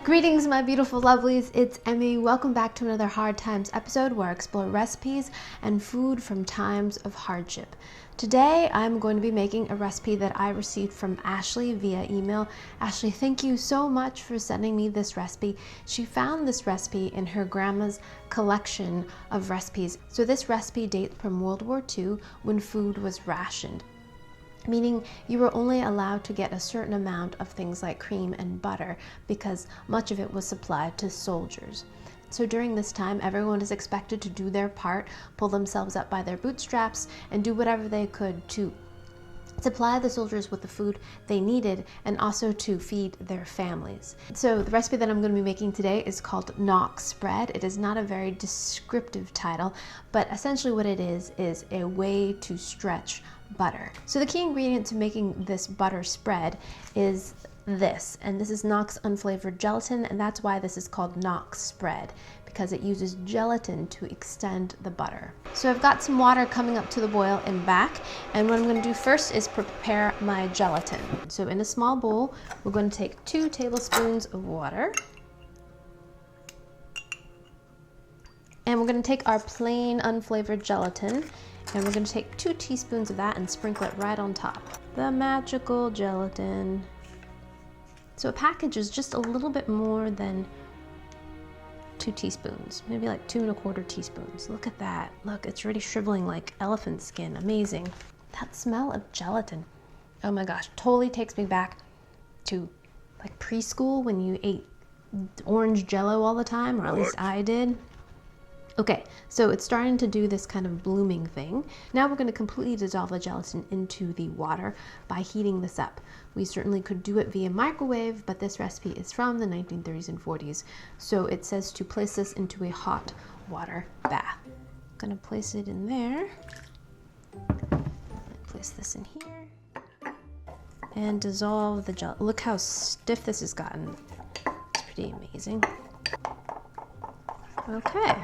Greetings, my beautiful lovelies. It's Emmy. Welcome back to another Hard Times episode where I explore recipes and food from times of hardship. Today, I'm going to be making a recipe that I received from Ashleigh via email. Ashleigh, thank you so much for sending me this recipe. She found this recipe in her grandma's collection of recipes. So this recipe dates from World War II when food was rationed, meaning you were only allowed to get a certain amount of things like cream and butter because much of it was supplied to soldiers. So during this time, everyone is expected to do their part, pull themselves up by their bootstraps, and do whatever they could to supply the soldiers with the food they needed and also to feed their families. So the recipe that I'm going to be making today is called Knox Spread. It is not a very descriptive title, but essentially what it is a way to stretch butter. So the key ingredient to making this butter spread is this, and this is Knox unflavored gelatin, and that's why this is called Knox Spread, because it uses gelatin to extend the butter. So I've got some water coming up to the boil and back, and what I'm going to do first is prepare my gelatin. So in a small bowl, we're going to take 2 tablespoons of water, and we're going to take our plain unflavored gelatin, and we're going to take 2 teaspoons of that and sprinkle it right on top. The magical gelatin. So a package is just a little bit more than 2 teaspoons, maybe like 2 1/4 teaspoons. Look at that. Look, it's already shriveling like elephant skin. Amazing. That smell of gelatin. Oh my gosh, totally takes me back to like preschool when you ate orange Jello all the time, or at least I did. Okay, so it's starting to do this kind of blooming thing. Now we're going to completely dissolve the gelatin into the water by heating this up. We certainly could do it via microwave, but this recipe is from the 1930s and 40s, so it says to place this into a hot water bath. I'm going to place it in there. Place this in here. And dissolve the gelatin. Look how stiff this has gotten. It's pretty amazing. Okay.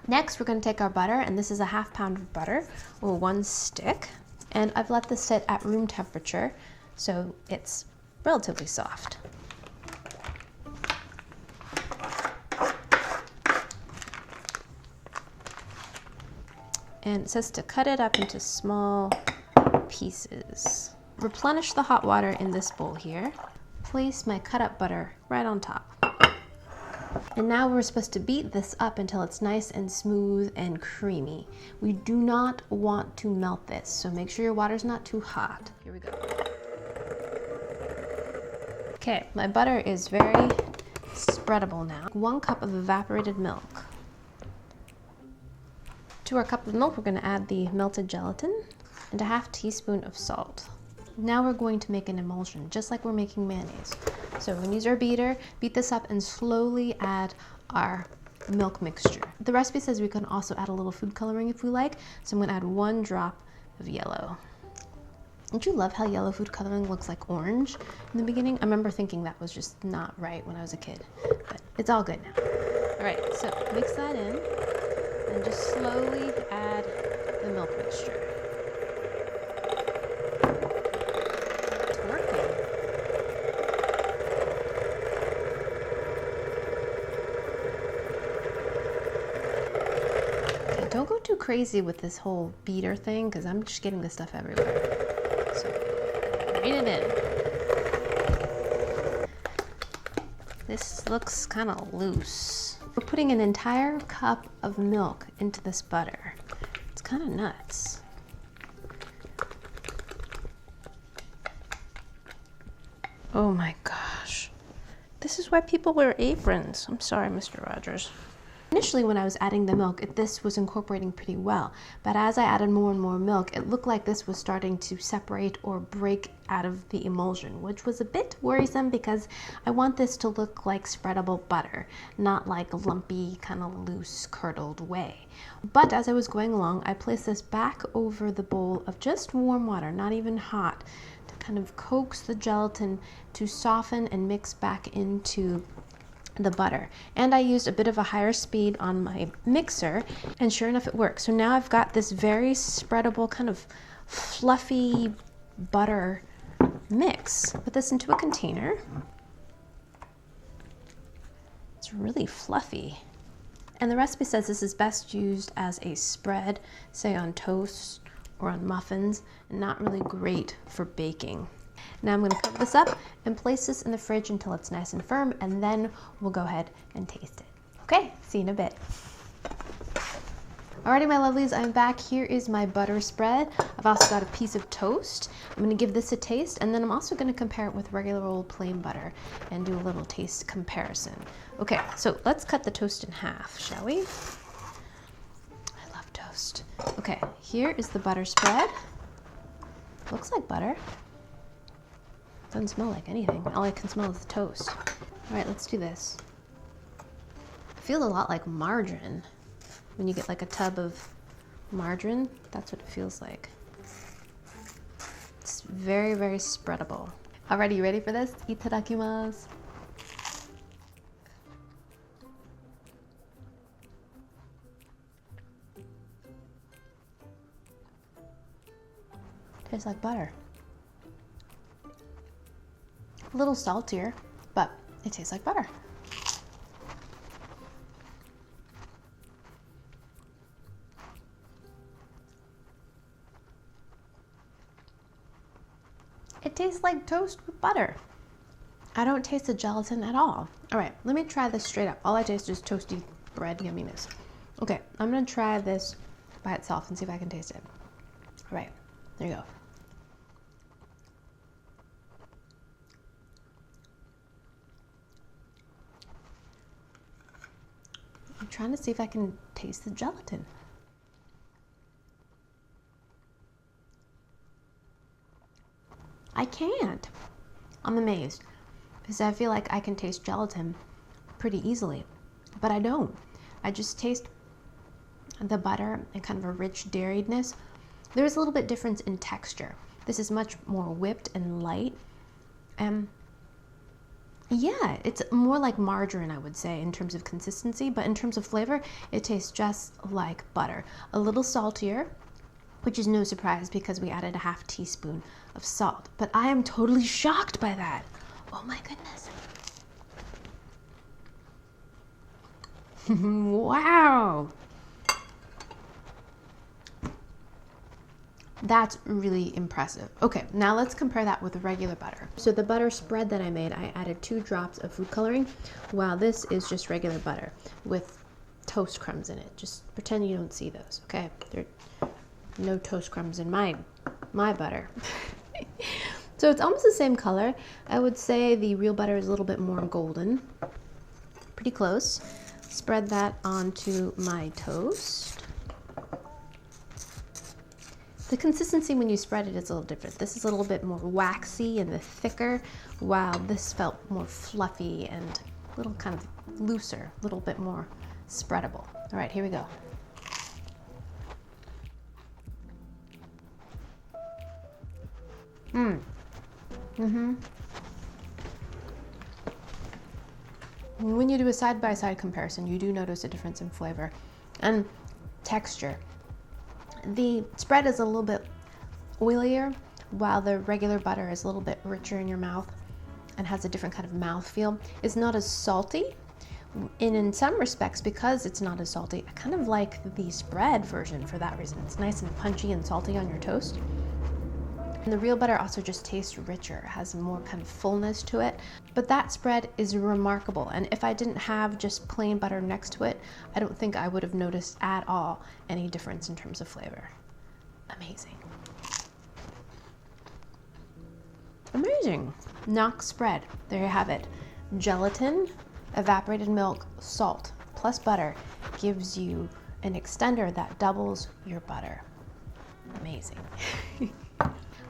Next, we're going to take our butter, and this is a 1/2 pound of butter, or 1 stick, and I've let this sit at room temperature, so it's relatively soft. And it says to cut it up into small pieces. Replenish the hot water in this bowl here. Place my cut up butter right on top. And now we're supposed to beat this up until it's nice and smooth and creamy. We do not want to melt this, so make sure your water's not too hot. Here we go. Okay, my butter is very spreadable now. 1 cup of evaporated milk. To our cup of milk, we're going to add the melted gelatin and a 1/2 teaspoon of salt. Now we're going to make an emulsion, just like we're making mayonnaise. So we're going to use our beater, beat this up, and slowly add our milk mixture. The recipe says we can also add a little food coloring if we like, so I'm going to add 1 drop of yellow. Don't you love how yellow food coloring looks like orange in the beginning? I remember thinking that was just not right when I was a kid, but it's all good now. All right, so mix that in, and just slowly add the milk mixture. Don't go too crazy with this whole beater thing, because I'm just getting this stuff everywhere. So, rein it in. This looks kind of loose. We're putting an entire cup of milk into this butter. It's kind of nuts. Oh my gosh. This is why people wear aprons. I'm sorry, Mr. Rogers. Initially, when I was adding the milk, this was incorporating pretty well, but as I added more and more milk, it looked like this was starting to separate or break out of the emulsion, which was a bit worrisome because I want this to look like spreadable butter, not like lumpy, kind of loose, curdled whey. But as I was going along, I placed this back over the bowl of just warm water, not even hot, to kind of coax the gelatin to soften and mix back into the butter. And I used a bit of a higher speed on my mixer, and sure enough it works. So now I've got this very spreadable kind of fluffy butter mix. Put this into a container. It's really fluffy. And the recipe says this is best used as a spread, say on toast or on muffins, and not really great for baking. Now I'm going to cover this up and place this in the fridge until it's nice and firm, and then we'll go ahead and taste it. Okay, see you in a bit. Alrighty, my lovelies, I'm back. Here is my butter spread. I've also got a piece of toast. I'm gonna give this a taste, and then I'm also gonna compare it with regular old plain butter and do a little taste comparison. Okay, so let's cut the toast in half, shall we? I love toast. Okay, here is the butter spread. Looks like butter. Doesn't smell like anything. All I can smell is the toast. All right, let's do this. It feels a lot like margarine. When you get like a tub of margarine, that's what it feels like. It's very, very spreadable. Alrighty, you ready for this? Itadakimasu. Tastes like butter. A little saltier, but it tastes like butter. It tastes like toast with butter. I don't taste the gelatin at all. All right, let me try this straight up. All I taste is toasty bread yumminess. Okay, I'm gonna try this by itself and see if I can taste it. All right, there you go. I'm trying to see if I can taste the gelatin. I can't. I'm amazed because I feel like I can taste gelatin pretty easily, but I don't. I just taste the butter and kind of a rich dairiness. There's a little bit difference in texture. This is much more whipped and light. Yeah, it's more like margarine, I would say, in terms of consistency, but in terms of flavor, it tastes just like butter. A little saltier, which is no surprise because we added a half teaspoon of salt. But I am totally shocked by that. Oh my goodness. Wow. That's really impressive. Okay, now let's compare that with regular butter. So the butter spread that I made, I added 2 drops of food coloring, while this is just regular butter with toast crumbs in it. Just pretend you don't see those, okay? There are no toast crumbs in my butter. So it's almost the same color. I would say the real butter is a little bit more golden. Pretty close. Spread that onto my toast. The consistency when you spread it is a little different. This is a little bit more waxy and thicker, while this felt more fluffy and a little kind of looser, a little bit more spreadable. All right, here we go. When you do a side-by-side comparison, you do notice a difference in flavor and texture. The spread is a little bit oilier, while the regular butter is a little bit richer in your mouth and has a different kind of mouthfeel. It's not as salty, and in some respects, because it's not as salty, I kind of like the spread version for that reason. It's nice and punchy and salty on your toast. And the real butter also just tastes richer, has more kind of fullness to it. But that spread is remarkable, and if I didn't have just plain butter next to it, I don't think I would have noticed at all any difference in terms of flavor. Amazing. Amazing. Knox Spread, there you have it. Gelatin, evaporated milk, salt, plus butter gives you an extender that doubles your butter. Amazing.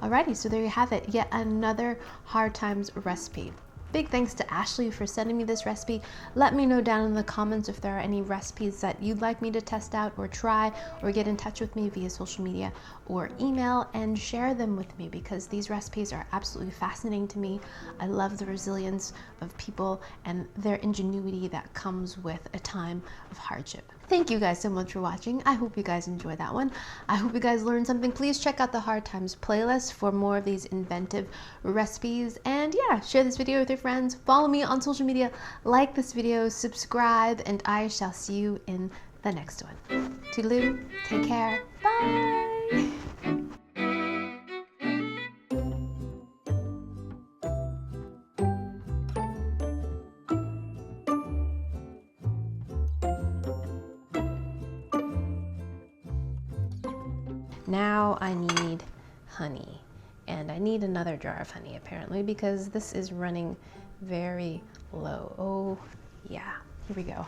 Alrighty, so there you have it, yet another Hard Times recipe. Big thanks to Ashleigh for sending me this recipe. Let me know down in the comments if there are any recipes that you'd like me to test out or try, or get in touch with me via social media or email and share them with me, because these recipes are absolutely fascinating to me. I love the resilience of people and their ingenuity that comes with a time of hardship. Thank you guys so much for watching. I hope you guys enjoyed that one. I hope you guys learned something. Please check out the Hard Times playlist for more of these inventive recipes. And yeah, share this video with your friends. Follow me on social media. Like this video, subscribe, and I shall see you in the next one. Toodaloo, take care, bye! Now I need honey, and I need another jar of honey apparently because this is running very low. Oh yeah, here we go.